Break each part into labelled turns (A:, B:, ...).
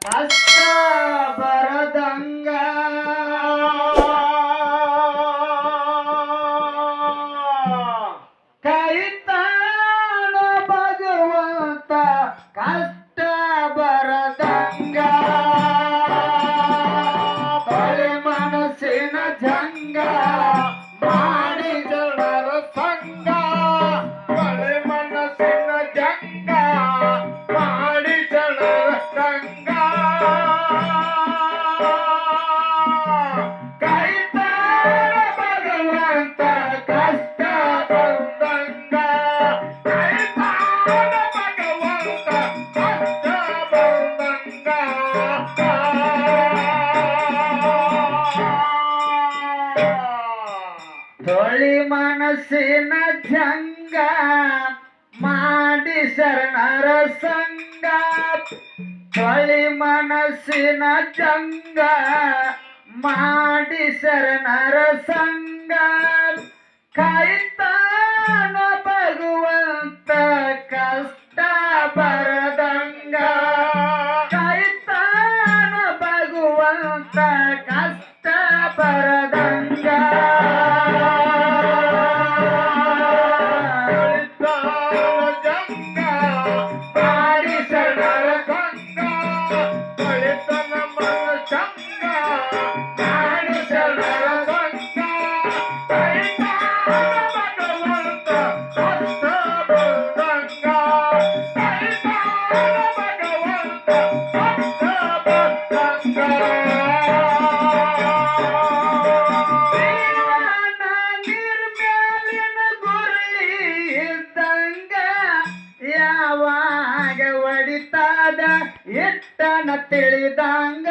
A: ಕಷ್ಟ ಬರದಂಗ ಕಾಯ್ತಾನ ಭಗವಂತ ಕಷ್ಟ ಬರದಂಗ ತೊಳೆ ಮನಸ್ಸಿನ ಜಂಗ ಮಾಡಿ ಜನರ ಸಂಗ ತೊಳೆ ಮನಸ್ಸಿನ ಜಂಗ ಮಾಡಿ ಜನರ ಸಂಗ ಕಾಯ್ತಾನ ಭಗವಂತ ಕಷ್ಟ ಬಂದಂಗ ಕಾಯ್ತಾನ ಭಗವಂತ ಕಷ್ಟ ಬಂದಂಗ ತೊಳಿ ಮನಸ್ಸಿನ ಜಂಗ ಮಾಡಿ ಶರಣರ ಸಂಗ ತೊಳಿ ಮನಸ್ಸಿನ ಜಂಗ ಮಾಡಿ ಶರಣರ ಸಂಗ ಕಾಯ್ತಾನ ಭಗವಂತ ಕಷ್ಟ ಬರದಂಗ ಕಾಯ್ತಾನ ಭಗವಂತ ಕಷ್ಟ ಬರದಂಗ ಜಂಗ ಮಾಡಿ ಶರಣರ ಸಂಗ ತೊಳಿತನ ಮನ ಸಂಗ ಮಾಡಿ ಶರಣರ ಸಂಗ ಕಾಯ್ತಾನ ಭಗವಂತ ಕಷ್ಟ ಬಂದಂಗ ಕಾಯ್ತಾನ ಭಗವಂತ ಕಷ್ಟ ಬಂದಂಗ ಜೀವನ ನಿರ್ಮ್ಯಾಲಿನ ಗುರುಳಿ ಇದ್ದಂಗ ಯಾವಾಗ ಒಡಿತಾದ ಇಟ್ಟನ ತಿಳಿದಂಗ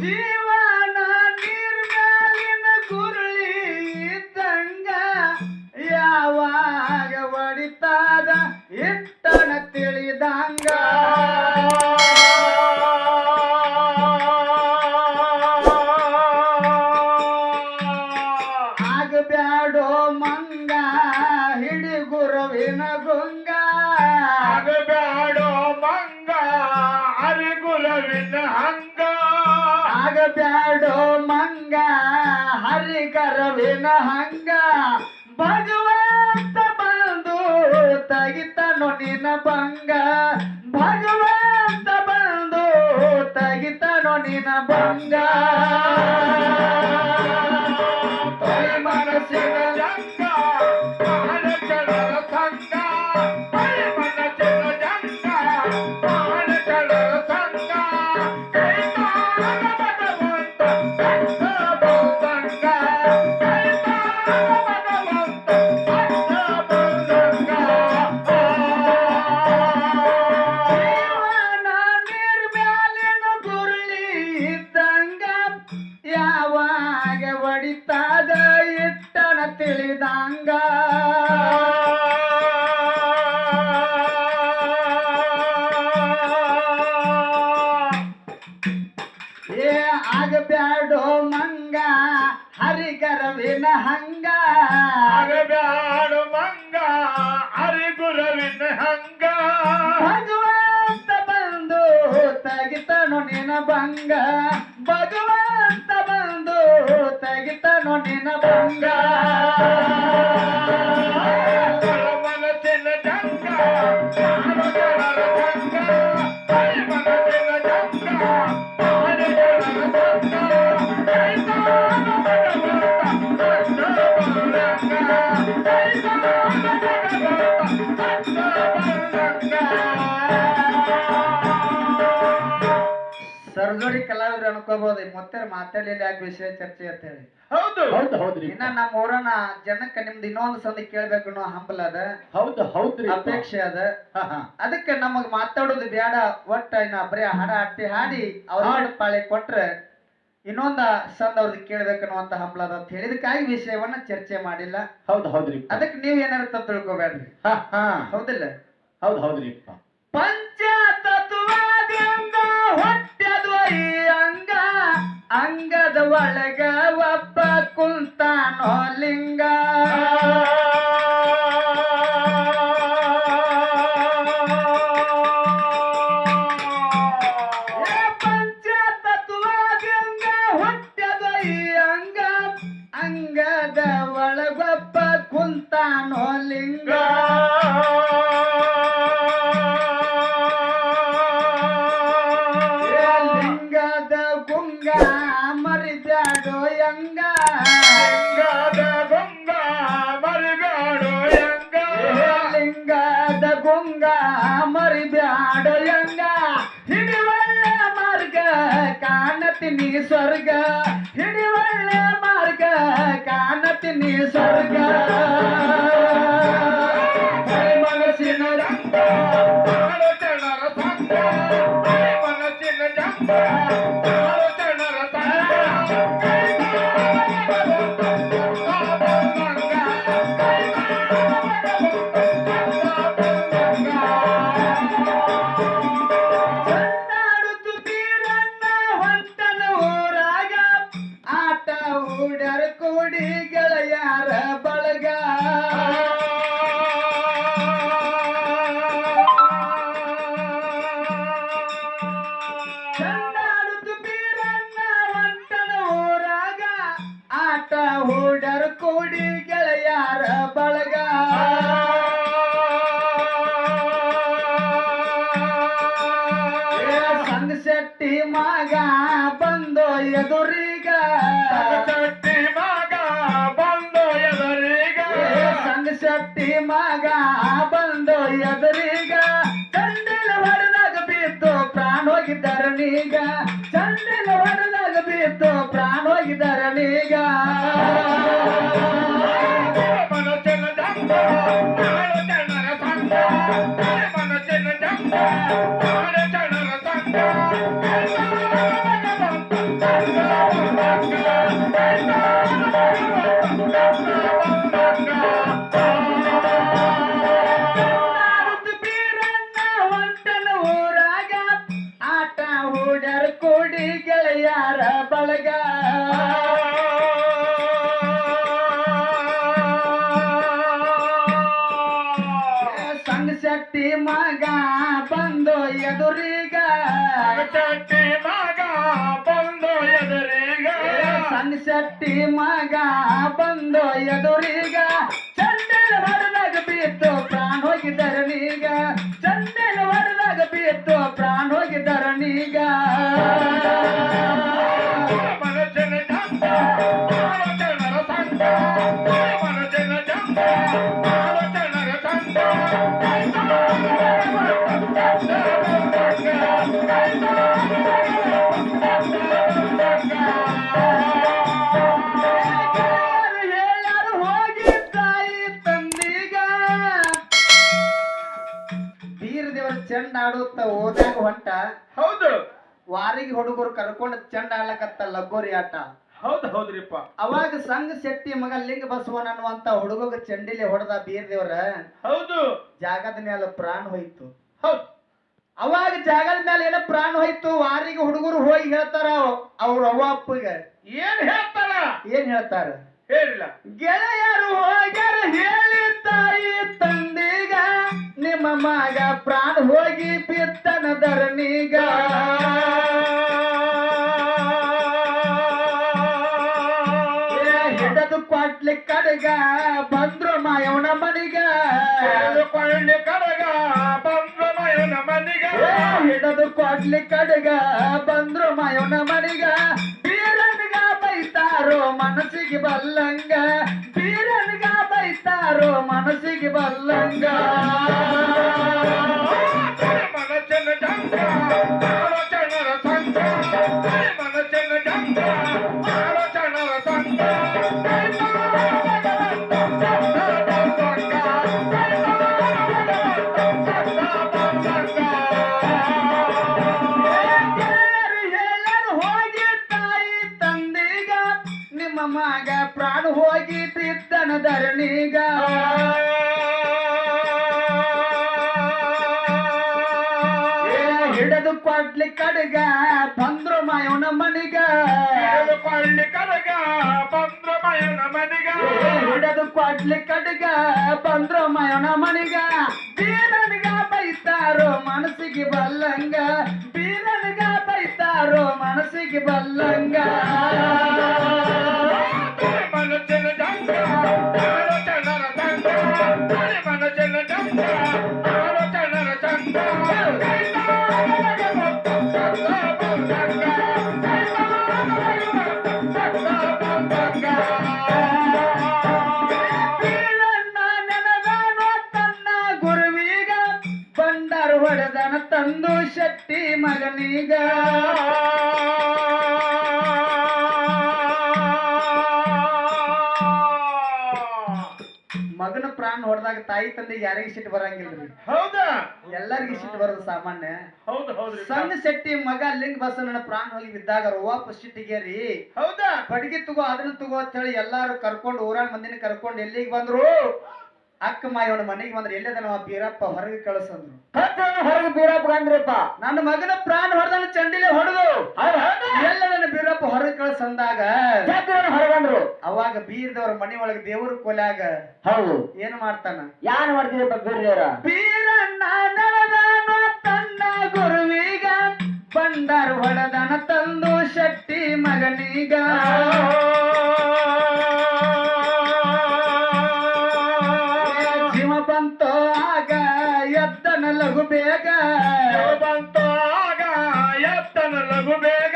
A: ಜೀವನ ನಿರ್ಮ್ಯಾಲಿನ ಗುರುಳಿ ಇದ್ದಂಗ ಯಾವಾಗ ಒಡಿತಾದ ಇಟ್ಟನ ತಿಳಿದಂಗ ಆಗಬ್ಯಾಡೋ ಮಂಗ ಹಿಡಿ ಗುರುವಿನ ಗುಂಗ ಆಗಬ್ಯಾಡೋ ಮಂಗ ಹರಿ ಗುರುವಿನ ಹಂಗ ಆಗಬ್ಯಾಡೋ ಮಂಗ ಹರಿ ಗರವಿನ ಹಂಗ ಭಗವಂತ ಬಂದು ತಗಿತನು ನಿನ್ನ ಭಂಗ ಭಗವಂತ ಬಂದು ತಗಿತನು ನಿನ್ನ ಭಂಗ ತೊಳೆ ಮನಸ್ಸಿನ ಜಂಗ ಮಾಡಿ ಜನರ ಸಂಗ ತೊಳೆ ಮನಸ್ಸಿನ ಜಂಗ ಮಾಡಿ ಜನರ ಸಂಗ ಕಾಯ್ತಾನ ಭಗವಂತ ಕಷ್ಟ ಬಂದಂಗ ಕಾಯ್ತಾನ ಭಗವಂತ ಕಷ್ಟ ಬಂದಂಗ ಜೀವನ ನಿರ್ಮ್ಯಾಲಿನ ಗುರುಳಿ ಇದ್ದಂಗ ಯಾವಾಗ ಒಡಿತಾದ ಇಟ್ಟನ ತಿಳಿದಂಗ ಏ ಆಗಬ್ಯಾಡೋ ಮಂಗ ಹರಿಗರವಿನ ಹಂಗ ಆಗಬ್ಯಾಡೋ ಮಂಗ ಹರಿ ಗುರುವಿನ ಹಂಗ ಭಗವಂತ ಬಂದು ತಗಿತನು ನಿನ್ನ ಭಂಗ ಭಗವಂತ ಬಂದು ತಗಿತನು ನಿನ್ನ ಭಂಗ ಮನಸ್ಸಿನ ಜಂಗ ಮಾಡು ಜನರ ಸಂಗ ತೊಳೆ ಮನಸ್ಸಿನ ಜಂಗ ಮಾಡಿ ಜನರ ಸಂಗ ಕಾಯ್ತಾನ ಭಗವಂತ ಕಷ್ಟ ಬಂದಂಗ ಕಾಯ್ತಾನ ಭಗವಂತ ಕಷ್ಟ ಬಂದಂಗ ಸರ್ಜೋಡಿ ಕಲಾವಿದ್ರು ಅನ್ಕೋಬಹುದು ಮತ್ತೆ ಮಾತಾಡಲಿಲ್ಲ ಯಾಕೆ ವಿಷಯ ಚರ್ಚೆ ಅಂತ ಹೇಳಿ
B: ಹೌದು ಹೌದು ಹೌದ್ರಿ
A: ಇನ್ನ ನಮ್ಮ ಊರನ ಜನಕ್ಕೆ ನಿಮ್ದು ಇನ್ನೊಂದು ಸಂದಿ ಕೇಳ್ಬೇಕು ಅನ್ನೋ ಹಂಬಲ ಅದ
B: ಹೌದು ಹೌದ್ರಿ
A: ಅಪೇಕ್ಷೆ ಅದ ಅದಕ್ಕೆ ನಮಗ್ ಮಾತಾಡೋದು ಬೇಡ ಒಟ್ಟ ಇನ್ನ ಬರೀ ಹಾಡ ಅಟ್ಟಿ ಹಾಡಿ ಅವ್ರ ಪಾಳೆ ಕೊಟ್ರೆ ಇನ್ನೊಂದ ಸಂದ ಅವ್ರಿಗೆ ಕೇಳ್ಬೇಕನ್ನುವಂತ ಹಂಬಲ ಅದ ಅಂತ ಹೇಳಿದಕ್ಕಾಗಿ ವಿಷಯವನ್ನ ಚರ್ಚೆ ಮಾಡಿಲ್ಲ
B: ಹೌದು ಹೌದ್ರಿ
A: ಅದಕ್ಕೆ ನೀವ್ ಏನಾರ ತಿಳ್ಕೊಬೇಡ್ರಿ ಹೌದಿಲ್ಲ
B: ಹೌದು ಹೌದ್ರಿ
A: ಪಂಚತತ್ವದಿಂದ ಹೊಟ್ಟೆದು ಈ ಅಂಗ ಅಂಗದ ಒಳಗ ಒಬ್ಬ ಕುಂತ ಕುಂತಾನೋ ಲಿಂಗ ಪಂಚತತ್ವದಿಂದ ಹುಟ್ಟ್ಯದ ಈ ಅಂಗದ ಒಳಗೊಬ್ಬ ಕುಂತಾನೋ ಲಿಂಗ ಲಿಂಗದ ಗುಂಗ ಮರಿಬ್ಯಾಡೋ ಯಂಗ ಲಿಂಗದ ಗುಂಗ ಮರಿಬ್ಯಾಡೋ ಯಂಗ ಲಿಂಗದ ಗುಂಗ ಮರಿಬ್ಯಾಡೋ ಯಂಗ ಹಿಡಿವಳ್ಳ ಮಾರ್ಗ ಕಾಣತೀನಿ ಸ್ವರ್ಗ ಹಿಡಿವಳ್ಳ ಮಾರ್ಗ ಕಾಣತೀನಿ ಸ್ವರ್ಗ ಮನಸ್ಸಿನ ರಂಗ ಆಲೋಚನರ ಸಂಗ ಮನಸ್ಸಿನ ಜಂಗ ಆಲೋಚನರ ಚಂದಾಡುತ್ತು ಬೀರಣ್ಣ ಹೊಂಟನ ಊರಾಗ ಆಟ ಹೂಡ್ಯಾರ ಕೂಡಿ ಗೆಳೆಯಾರ ಬಳಗ ಚಂದಾಡುತ್ತು ಬೀರಣ್ಣ ಹೊಂಟನ ಊರಾಗ ಆಟ ಹೂಡ್ಯಾರ ಕೂಡಿ ಗೆಳೆಯಾರ ಬಳಗ ಸಂಗ ಶೆಟ್ಟಿ ಮಗ ಬಂದೋ ಎದುರೀಗ ಶೆಟ್ಟಿ ಮಗ ಬಂದೋ ಎದುರೀಗ ಸಂಗ ಶೆಟ್ಟಿ ಮಗ ಬಂದೋ ಎದುರೀಗ ಚಂಡಿಲ ಹೊಡೆದಾಗ ಬಿತ್ತು ಪ್ರಾಣ ಹೋಗಿದ್ದಾರೆ ನೀಗ ಚಂಡಿಲ ಹೊಡೆದಾಗ ಬಿತ್ತು ಪ್ರಾಣ ಹೋಗಿದ್ದಾರೆ ನೀಗ ಮನಸ್ಸಿನ ಜಂಗ ಆಲೋಚನರ ಸಂಗ ಮನಸ್ಸಿನ ಜಂಗ ಆಲೋಚನರ ಸಂಗ ಬೀರಣ್ಣ ಹೊಂಟನ ಊರಾಗ ಆಟ ಹೂಡ್ಯಾರ ಕೂಡಿ ಗೆಳೆಯಾರ ಬಳಗ ಸಂಗ ಶೆಟ್ಟಿ ಮಗ ಬಂದು ಎದುರೀಗ ಶೆಟ್ಟಿ ಮಗ ಬಂದು ಎದುರೀಗ ಸಂಗ ಶೆಟ್ಟಿ ಮಗ ಬಂದು ಎದುರೀಗ ಚಂಡಲ ಹೊಡೆದಾಗ ಬಿತ್ತು ಪ್ರಾಣ ಹೋಗಿದ್ದಾರೆ ನೀಗ ಚಂಡಲ ಹೊಡೆದಾಗ ಬಿತ್ತು ಪ್ರಾಣ ಹೋಗಿದ್ದಾರೆ ನೀಗ ಮನಸ್ಸಿನ ಜಂಗ ಆಲೋಚನರ ಸಂಗ ಮನಸ್ಸಿನ ಜಂಗ ಆಲೋಚನರ ಸಂಗ ಹೇಳರು ಹೋಗಿ ತಾಯಿ ತಂದೀಗ ಬೀರ ದೇವರ ಚೆಂಡ ಆಡುತ್ತ ಹೋದಾಗ ಹೊಂಟ
B: ಹೌದು
A: ವಾರಿಗೆ ಹುಡುಗರು ಕರ್ಕೊಂಡು ಚೆಂಡ ಆಡ್ಲಕತ್ತ ಲಗೋರಿ ಆಟ
B: ಹೌದು ಹೌದ್ರಿಪ್ಪ
A: ಅವಾಗ ಸಂಘ ಶೆಟ್ಟಿ ಮಗ ಲಿಂಗ ಬಸವನ ಅನ್ನುವಂತ ಹುಡುಗ ಚಂಡಿಲಿ ಹೊಡೆದ ಬೀರ್ ದೇವರ
B: ಹೌದು
A: ಜಾಗದ ಮೇಲೆ ಪ್ರಾಣ ಹೋಯ್ತು
B: ಹೌದು
A: ಅವಾಗ ಜಾಗದ ಮೇಲೆ ಏನೋ ಪ್ರಾಣ ಹೋಯ್ತು ವಾರಿಗೆ ಹುಡುಗರು ಹೋಗಿ ಹೇಳ್ತಾರ ಅವ್ರ ಅವ್ವ ಅಪ್ಪಗ
B: ಏನ್ ಹೇಳ್ತಾರ
A: ಏನ್ ಹೇಳ್ತಾರ
B: ಹೇಳಿಲ್ಲ
A: ಗೆಳೆಯರು ಹೋಗ್ಯಾರ ಹೇಳಿ ತಾಯಿ ತಂದೀಗ ನಿಮ್ಮ ಮಗ ಪ್ರಾಣ ಹೋಗಿ ಬಿತ್ತನ ಧರಣೀಗ ಹಿಡದು ಕ್ವಾಟ್ಲಿ ಕಡಗ ಬಂದ್ರು ಮಾಯವನ ಮನಿಗ
B: ಕೊಳ್ಳಿ ಕಡಗ ಬಂದ್ರು ಮಯವನ ಮನಿಗ
A: ಹಿಡದು ಕ್ವಾಟ್ಲಿ ಕಡಗ ಬಂದ್ರು ಮಾಯವನ ಮನಿಗ ಬೀರನ್ಗ ಬೈತಾರೋ ಮನಸ್ಸಿಗೆ ಬಲ್ಲಂಗ ಬೀರನ್ಗ ಬೈತಾರೋ ಮನಸ್ಸಿಗೆ ಬಲ್ಲಂಗ
B: ಮನಸ್ಸಿನ ಜಂಗ ಆಲೋಚನರ ಸಂಗ ಮನಸ್ಸಿನ ಜಂಗ ಆಲೋಚನರ ಸಂಗ
A: ಹೇಳರು ಹೋಗಿ ತಾಯಿ ತಂದೀಗ ನಿಮ್ಮ ಮಗ ಪ್ರಾಣ ಹೋಗಿ ಬಿದ್ದನ ಧರಣೀಗ ಹಿಡದು ಕೊಡ್ಲಿ ಕಡಗ ಬಂದ್ರು ಮಾಯವನ ಮನಿಗ
B: ಕೊಳ್ಳಿ ಕಡಗ ಬಂದ್ರು ಮಯವನ
A: ಕೊಡ್ಲಿ ಕಡ್ಗ ಬಂದ್ರು ಮಯನ ಮಣಿಗ ಬೀರನ್ಗ ಬೈತಾರೋ ಮನಸ್ಸಿಗೆ ಬಲ್ಲಂಗ ಬೀರನ್ಗ ಬೈತಾರೋ ಮನಸ್ಸಿಗೆ ಬಲ್ಲಂಗ
B: ಮನಸ್ಸಿನ ಜಂಗ ಆಲೋಚನರ ಸಂಗ ಮನಸ್ಸಿನ ಜಂಗ ಆಲೋಚನರ ಸಂಗ
A: ಹೊಡೆದನ ತಂದು ಶೆಟ್ಟಿ ಮಗನೀಗ ಮಗನ ಪ್ರಾಣ ಹೊಡೆದಾಗ ತಾಯಿ ತಂದೆಗೆ ಯಾರಿಗೆ ಸಿಟ್ಟು ಬರಂಗಿಲ್ರಿ
B: ಹೌದಾ
A: ಎಲ್ಲರಿಗೂ ಸಿಟ್ಟು ಬರೋದು ಸಾಮಾನ್ಯ
B: ಹೌದು ಹೌದ್ರಿ
A: ಸಣ್ಣ ಶೆಟ್ಟಿ ಮಗ ಲಿಂಗ ಬಸವನ ಪ್ರಾಣ ಹೋಗಿ ಬಿದ್ದಾಗ ವಾಪಸ್ ಸಿಟ್ಟಿಗೇರಿ
B: ಹೌದಾ
A: ಬಡಗಿ ತಗೋ ಅದನ್ನ ತಗೋ ಅಂತ ಹೇಳಿ ಎಲ್ಲಾರು ಕರ್ಕೊಂಡು ಊರಾಣ ಮಂದಿನ ಕರ್ಕೊಂಡು ಎಲ್ಲಿಗೆ ಬಂದ್ರು ಅಕ್ಕ ಮಾಯವನ ಮನೆಗೆ ಬಂದ್ರೆ ಎಲ್ಲದ ನಮ್ಮ ಬೀರಪ್ಪ ಹೊರಗೆ ಕಳಿಸಂದ್ರು
C: ಹೊರಗೆ ಬೀರಪ್ಪ ಅಂದ್ರಪ್ಪ
A: ನನ್ನ ಮಗನ ಪ್ರಾಣ ಹೊಡೆದನ ಚಂಡಿಲೆ ಹೊಡೆದು ಎಲ್ಲದನ್ನ ಬೀರಪ್ಪ ಹೊರಗೆ ಕಳಿಸಂದಾಗ
C: ಹೊರಗಂದ್ರು
A: ಅವಾಗ ಬೀರದವ್ರ ಮನೆ ಒಳಗೆ ದೇವ್ರ ಕೊಲ್ಯಾಗ
C: ಹೌದು
A: ಏನು ಮಾಡ್ತಾನ
C: ಯಾನ್ ಮಾಡ್ತೀರಪ್ಪ ಬೀರ್ದೇವ್ರ
A: ಬೀರಣ್ಣ ನಡೆದಾನ ತನ್ನ ಗುರುವಿಗ ಬಂಡಾರ ಹೊಡೆದನ ತಂದು ಶೆಟ್ಟಿ ಮಗನೀಗ ಜೀವ ಬಂತೋ ಆಗ ಎದ್ದನ ಲಘು ಬೇಗ
B: ಬಂತು ಆಗ ಎತ್ತನ ಲಘು ಬೇಗ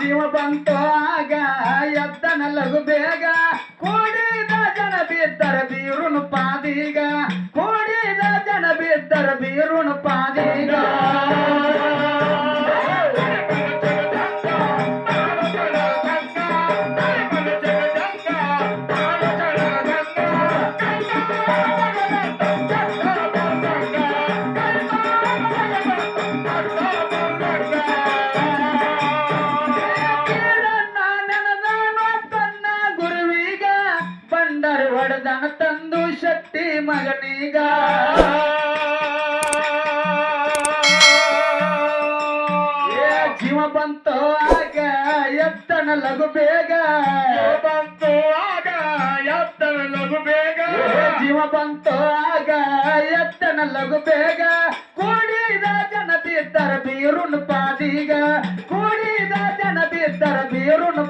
A: ಜೀವ ಬಂತೋ ಆಗ ಎದ್ದನ ಲಘು ಬೇಗ ಕೂಡಿದ ಜನ ಬಿದ್ದರ ಬೀರುನು ಪಾದೀಗ ಕೂಡಿದ ಜನ ಬಿದ್ದರ ಬೀರುನು ಪಾದೀಗ ಹೊಡೆದನ ತಂದು ಶಕ್ತಿ ಮಗನೀಗ ಜೀವ ಬಂತು ಆಗ ಎತ್ತನ ಲಘು ಬೇಗ
B: ಬಂತು ಆಗ ಎತ್ತನ ಲಘು ಬೇಗ
A: ಜೀವ ಬಂತು ಆಗ ಎತ್ತನ ಲಘು ಬೇಗ ಕೂಡಿದ ಜನ ಬಿದ್ದರ ಬೀರುನು ಪಾದೀಗ ಕೂಡಿದ ಜನ ಬಿದ್ದರ ಬೀರುನು